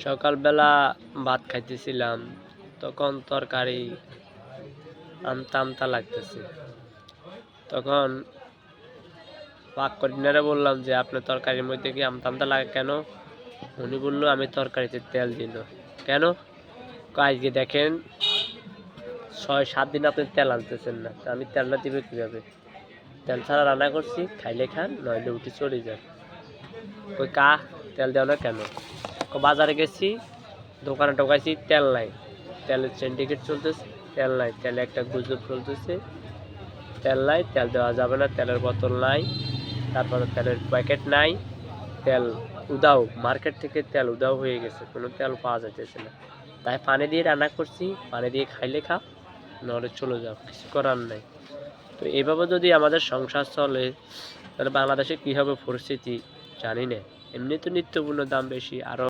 সকালবেলা ভাত খাইতেছিলাম, তখন তরকারি আমতা আমতা লাগতেছে। তখন পাক কন্যারে বললাম যে আপনার তরকারির মধ্যে কি আমতা আমতা লাগে কেন? উনি বললো আমি তরকারিতে তেল দিল। কেন? আজকে দেখেন 6-7 দিন আপনি তেল আনতেছেন না, তা আমি তেলটা দিব কীভাবে? তেল ছাড়া রান্না করছি, খাইলে খান নইলে উঠে চলে যান। ওই তেল দেও না কেন? বাজারে গেছি, দোকানে ঢোকাইছি, তেল নাই, তেলের সিন্ডিকেট চলতেছে, তেল নাই, তেলে একটা গুজব চলতেছে, তেল নাই, তেল দেওয়া যাবে না, তেলের বোতল নাই, তারপরে তেলের প্যাকেট নাই, তেল উদাও, মার্কেট থেকে তেল উদাও হয়ে গেছে, কোনো তেল পাওয়া যাইতেছে না। তাই পানি দিয়ে রান্না করছি, পানি দিয়ে খাইলে খাও নাহলে চলে যাও, কিছু করার নাই। তো এইভাবে যদি আমাদের সংসার চলে তাহলে বাংলাদেশে কী হবে পরিস্থিতি জানি না। এমনি তো নিত্যপণ্যের দাম বেশি, আরও